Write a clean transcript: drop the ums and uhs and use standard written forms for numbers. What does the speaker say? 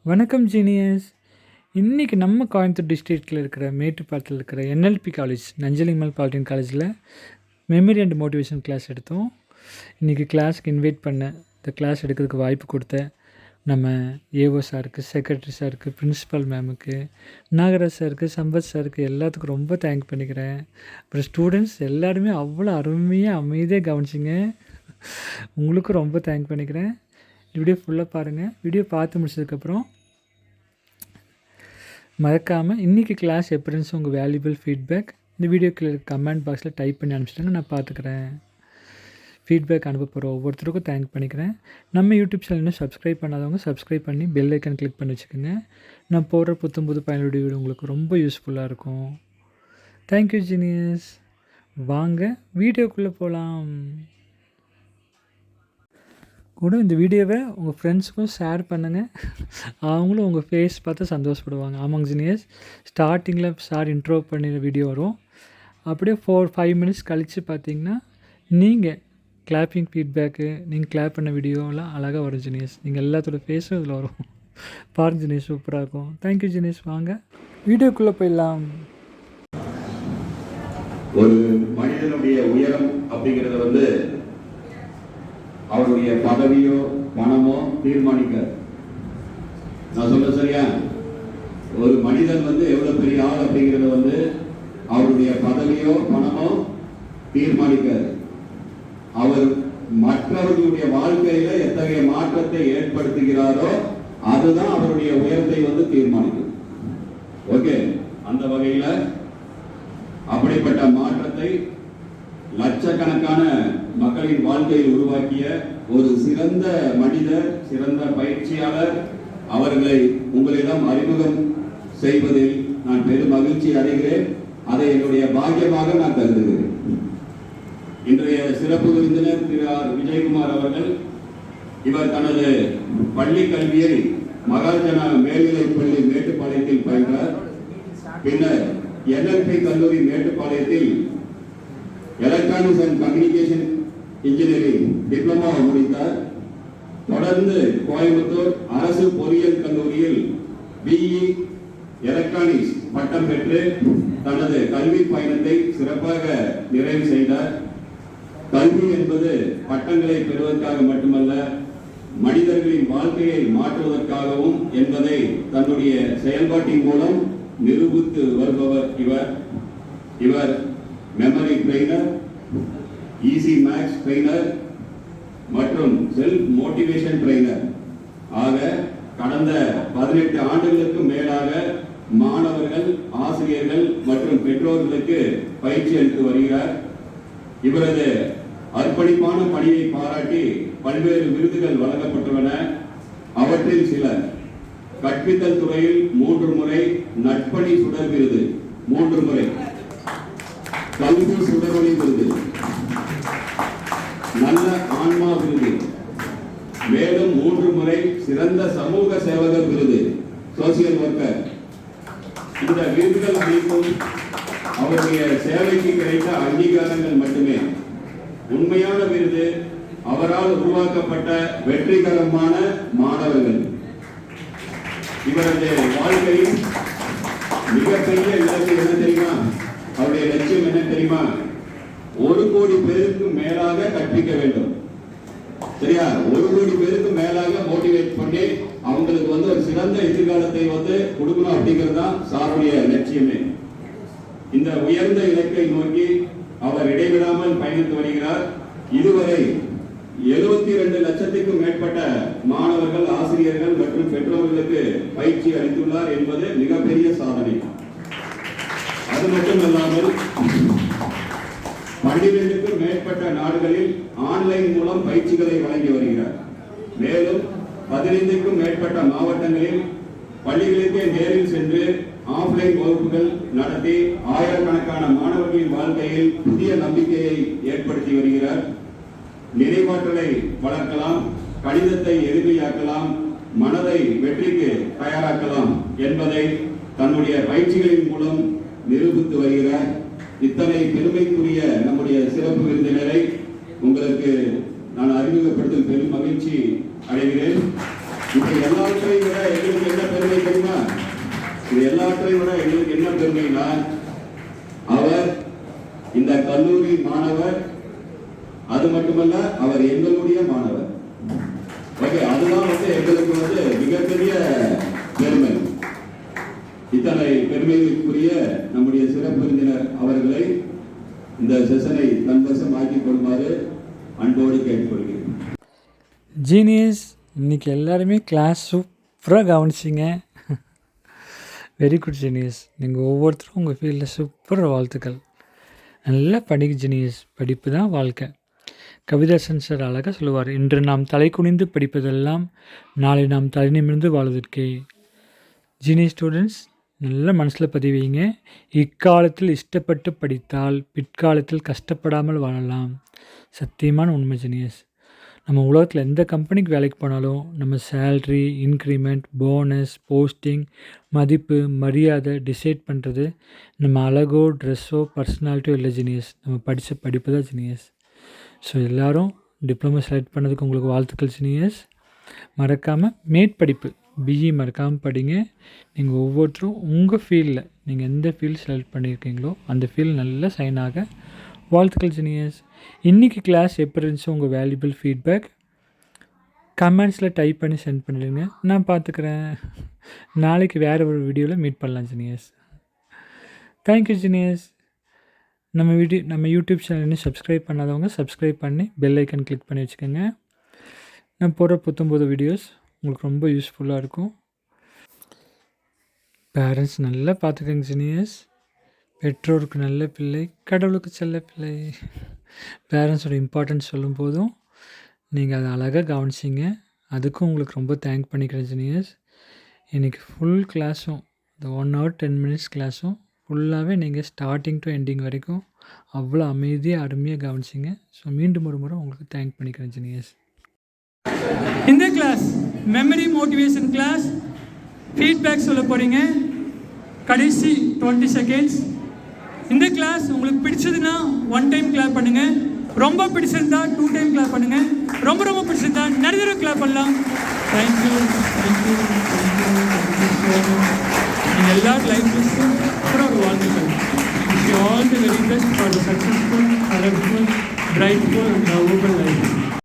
வணக்கம் ஜீனியஸ். இன்றைக்கி நம்ம கோயம்புத்தூர் டிஸ்ட்ரிக்டில் இருக்கிற மேட்டுப்பாளையத்தில் இருக்கிற என்எல்பி காலேஜ், நஞ்சலிமல் பாலிடெக்னிக் காலேஜில் மெமரி அண்ட் மோட்டிவேஷன் கிளாஸ் எடுத்தோம். இன்றைக்கி கிளாஸ்க்கு இன்வைட் பண்ண, இந்த கிளாஸ் எடுக்கிறதுக்கு வாய்ப்பு கொடுத்த நம்ம ஏஓ சாருக்கு, செக்ரட்டரி சாருக்கு, பிரின்ஸிபல் மேமுக்கு, நாகராஜ் சாருக்கு, சம்பத் சாருக்கு எல்லாத்துக்கும் ரொம்ப தேங்க் பண்ணிக்கிறேன். அப்புறம் ஸ்டூடெண்ட்ஸ் எல்லாருமே அவ்வளோ அருமையாக அமைதியாக கவனிச்சிங்க. உங்களுக்கும் ரொம்ப தேங்க் பண்ணிக்கிறேன். வீடியோ ஃபுல்லாக பாருங்கள். வீடியோ பார்த்து முடிச்சதுக்கப்புறம் மறக்காமல் இன்றைக்கி கிளாஸ் எப்படி இருந்துச்சு உங்கள் வேல்யூபிள் ஃபீட்பேக் இந்த வீடியோக்குள்ள கமெண்ட் பாக்ஸில் டைப் பண்ணி அனுப்பிச்சிட்டாங்க, நான் பார்த்துக்கிறேன். ஃபீட்பேக் அனுப்ப போகிற ஒவ்வொருத்தருக்கும் தேங்க் பண்ணிக்கிறேன். நம்ம யூடியூப் சேனல் இன்னும் சப்ஸ்கிரைப் பண்ணாதவங்க சப்ஸ்கிரைப் பண்ணி பெல் ஐக்கன் கிளிக் பண்ணி வச்சுக்கோங்க. நான் போடுற புது பயனுள்ள வீடியோ உங்களுக்கு ரொம்ப யூஸ்ஃபுல்லாக இருக்கும். Thank you genius. வாங்க வீடியோக்குள்ளே போகலாம். கூட இந்த வீடியோவை உங்கள் ஃப்ரெண்ட்ஸுக்கும் ஷேர் பண்ணுங்கள். அவங்களும் உங்கள் ஃபேஸ் பார்த்து சந்தோஷப்படுவாங்க. ஆமாங்க ஜீனியஸ், ஸ்டார்டிங்கில் சார் இன்ட்ரோ பண்ணின வீடியோ வரும். அப்படியே 4-5 மினிட்ஸ் கழித்து பார்த்தீங்கன்னா நீங்கள் கிளாப்பிங் ஃபீட்பேக்கு, நீங்கள் கிளாப் பண்ண வீடியோலாம் அழகாக வரும் ஜீனியஸ். நீங்கள் எல்லாத்தோட ஃபேஸும் இதில் வரும். பாருங்க ஜீனியஸ், சூப்பராக இருக்கும். Thank you genius. வாங்க வீடியோக்குள்ளே போயிடலாம். ஒரு மனிதனுடைய உயரம் அப்படிங்கிறத அவருடைய பதவியோ பணமோ தீர்மானிக்காது. நான் சொல்ல சரியா? ஒரு மனிதன் எவ்வளவு பெரிய ஆள் அப்படிங்கிறத அவருடைய பதவியோ பணமோ தீர்மானிக்காது. அவர் மற்றவர்களுடைய வாழ்க்கையில எத்தகைய மாற்றத்தை ஏற்படுத்துகிறாரோ அதுதான் அவருடைய உயரத்தை தீர்மானிக்கும். ஓகே, அந்த வகையில அப்படிப்பட்ட மாற்றத்தை லட்சக்கணக்கான மக்களின் வாழ்க்கையில் உருவாக்கிய ஒரு சிறந்த மனிதர், சிறந்த பயிற்சியாளர் அவர்களை உங்களிடம் அறிமுகம் செய்வதில் நான் பெரும் மகிழ்ச்சி அடைகிறேன். அதை என்னுடைய பாக்கியமாக நான் கருதுகிறேன். இன்றைய சிறப்பு விருந்தினர் திரு ஆர் விஜயகுமார் அவர்கள், இவர் தனது பள்ளி கல்வியை மகாஜன மேல்நிலைப் பள்ளி மேட்டுப்பாளையத்தில் பயின்றார். பின்னர் என்எல்பி கல்லூரி மேட்டுப்பாளையத்தில் electronics and communication engineering diploma முடித்தார். தொடர்ந்து கோயம்புத்தூர் அரசு பொறியியல் கல்லூரியில் பிஇ எலக்ட்ரானிக்ஸ் பட்டம் பெற்று தனது கல்வி பயணத்தை சிறப்பாக நிறைவு செய்தார். கல்வி என்பது பட்டங்களை பெறுவதற்காக மட்டுமல்ல, மனிதர்களின் வாழ்க்கையை மாற்றுவதற்காகவும் என்பதை தன்னுடைய செயல்பாட்டின் மூலம் நிரூபித்து வருபவர் இவர் memory trainer, easy maths trainer மற்றும் செல்ஃப் மோட்டிவேஷன் ட்ரெய்னர் ஆக கடந்த 18 ஆண்டுகளுக்கு மேலாக மாணவர்கள், ஆசிரியர்கள் மற்றும் பெற்றோர்களுக்கு பயிற்சி அளித்து வருகிறார். இவரது அர்ப்பணிப்பான பணியை பாராட்டி பல்வேறு விருதுகள் வழங்கப்பட்டுள்ளன. அவற்றில் சில: கற்பித்தல் துறையில் 3 முறை நட்பணி சுடர் விருது, 3 முறை கல்வி சுடரொளி விருது, நல்ல ஆன்மா விருது, மேலும் 3 முறை சிறந்த சமூக சேவகர் விருது, சோசியல் ஒர்க்கர். இந்த விருதுகள் அனைத்தும் அவருடைய சேவைக்கு கிடைத்த அங்கீகாரங்கள் மட்டுமே. உண்மையான விருது அவரால் உருவாக்கப்பட்ட வெற்றிகரமான மாணவர்கள். இவரது வாழ்க்கையில் மிகப்பெரிய இலக்கு என்ன தெரியுமா? அவருடைய லட்சியம் என்ன தெரியுமா? 1 கோடி பேருக்கு மேலாக கற்பிக்க வேண்டும். சரியா? 1 கோடி பேருக்கு மேலாக மோட்டிவேட் பண்ணி அவங்களுக்கு ஒரு சிறந்த எதிர்காலத்தை கொடுக்கணும் அப்படிங்கிறது தான் சாருடைய லட்சியமே. இந்த உயர்ந்த இலக்கை நோக்கி அவர் இடைவிடாமல் பயணித்து வருகிறார். இதுவரை 72 லட்சத்துக்கும் மேற்பட்ட மாணவர்கள், ஆசிரியர்கள் மற்றும் பெற்றோர்களுக்கு பயிற்சி அளித்துள்ளார் என்பது மிகப்பெரிய சாதனை. அது மட்டுமல்லாமல் 12க்கும் மேற்பட்ட நாடுகளில் ஆன்லைன் மூலம் பயிற்சிகளை வழங்கி வருகிறார். மேலும் 15க்கும் மேற்பட்ட மாவட்டங்களில் பள்ளிகளுக்கே நேரில் சென்று ஆஃப்லைன் வகுப்புகள் நடத்தி ஆயிரக்கணக்கான மாணவர்களின் வாழ்க்கையில் புதிய நம்பிக்கையை ஏற்படுத்தி வருகிறார். நினைவாற்றலை வளர்க்கலாம், கணிதத்தை எளிமையாக்கலாம், மனதை வெற்றிக்கு தயாராக்கலாம் என்பதை தன்னுடைய பயிற்சிகளின் மூலம் நிரூபித்து வருகிறார். இத்தனை பெருமைக்குரிய நம்முடைய சிறப்பு விருந்தினரை உங்களுக்கு நான் அறிமுகப்படுத்தும் பெரும் மகிழ்ச்சி அடைகிறேன். இப்ப எல்லாவற்றையும் விட எங்களுக்கு என்ன மட்டுமல்ல, அவர் எங்களுடைய மாணவர். ஓகே, அதுதான் எங்களுக்கு மிகப்பெரிய பெருமை. இத்தனை பெருமைக்குரிய நம்முடைய சிறப்பு விருந்தினர் அவர்களை இந்த செஷனை தன்வசம் ஆக்கிக் கொள்ளுமாறு அன்போடு கேட்டுக்கொள்கிறேன். ஜீனியஸ், இன்னைக்கு எல்லாருமே கிளாஸ் சூப்பராக கவனிச்சிங்க. Very good genius. நீங்கள் ஒவ்வொருத்தரும் உங்கள் ஃபீல்டில் சூப்பர் வாழ்த்துக்கள். நல்லா படிக்க ஜீனியஸ். படிப்பு தான் வாழ்க்கை. கவிதாசன் சார் அழகாக சொல்லுவார், இன்று நாம் தலை குனிந்து படிப்பதெல்லாம் நாளை நாம் தலை நிமிர்ந்து வாழ்வதற்கே. ஜீனியஸ் ஸ்டூடெண்ட்ஸ், நல்ல மனசில் பதிவீங்க. இக்காலத்தில் இஷ்டப்பட்டு படித்தால் பிற்காலத்தில் கஷ்டப்படாமல் வாழலாம். சத்தியமான உண்மை ஜீனியஸ். நம்ம உலகத்தில் எந்த கம்பெனிக்கு வேலைக்கு போனாலும் நம்ம சேல்ரி, இன்க்ரிமெண்ட், போனஸ், போஸ்டிங், மதிப்பு, மரியாதை டிசைட் பண்ணுறது நம்ம அழகோ, ட்ரெஸ்ஸோ, பர்சனாலிட்டியோ இல்லை ஜீனியஸ். நம்ம படித்த படிப்பு தான் ஜீனியஸ். ஸோ எல்லோரும் டிப்ளமோ செலக்ட் பண்ணதுக்கு உங்களுக்கு வாழ்த்துக்கள் ஜீனியஸ். மறக்காமல் மேற்படிப்பு பிஇ மறக்காமல் படிங்க. நீங்கள் ஒவ்வொருத்தரும் உங்கள் ஃபீல்டில் நீங்கள் எந்த ஃபீல்டு செலக்ட் பண்ணியிருக்கீங்களோ அந்த ஃபீல்டு நல்லா சைன் ஆக வாழ்த்துக்கள் ஜீனியஸ். இன்றைக்கி கிளாஸ் எப்படி இருந்துச்சு, உங்கள் வேல்யூபிள் ஃபீட்பேக் கமெண்ட்ஸில் டைப் பண்ணி சென்ட் பண்ணிடுங்க. நான் பார்த்துக்கிறேன். நாளைக்கு வேறு ஒரு வீடியோவில் மீட் பண்ணலாம் ஜீனியஸ். Thank you genius. நம்ம யூடியூப் சேனல் இன்னும் சப்ஸ்கிரைப் பண்ணாதவங்க சப்ஸ்கிரைப் பண்ணி பெல் ஐக்கன் கிளிக் பண்ணி வச்சுக்கோங்க. நான் போடுற புத்தம்புது வீடியோஸ் உங்களுக்கு ரொம்ப யூஸ்ஃபுல்லாக இருக்கும். பேரண்ட்ஸ் நல்லா பார்த்துக்கோங்க ஜீனியஸ். பெற்றோருக்கு நல்ல பிள்ளை, கடவுளுக்கு செல்ல பிள்ளை. பேரண்ட்ஸோட இம்பார்ட்டன்ஸ் சொல்லும் போதும் நீங்கள் அதை அழகாக கவனிச்சிங்க. அதுக்கும் உங்களுக்கு ரொம்ப தேங்க் பண்ணிக்கிறேன் ஜீனியஸ். இன்றைக்கி ஃபுல் கிளாஸும் இந்த 1 hour 10 minutes கிளாஸும் ஃபுல்லாகவே நீங்கள் ஸ்டார்டிங் டு எண்டிங் வரைக்கும் அவ்வளோ அமைதியாக அருமையாக கவனிச்சிங்க. ஸோ மீண்டும் ஒரு முறை உங்களுக்கு தேங்க் பண்ணிக்கிறேன் ஜீனியஸ். இந்த class memory motivation class feedback சொல்ல போகிறீங்க. கடைசி 20 seconds. இந்த கிளாஸ் உங்களுக்கு பிடிச்சதுன்னா 1 time கிளாப் பண்ணுங்கள். ரொம்ப பிடிச்சிருந்தா 2 time கிளாப் பண்ணுங்கள். ரொம்ப ரொம்ப பிடிச்சிருந்தா நிறைய தடவை கிளாப் பண்ணலாம். தேங்க்யூ. நீங்கள் எல்லா லைஃப்லையும் ஒரு வாழ்த்துக்கள். Wish you all the very best for the successful, colorful, brightful,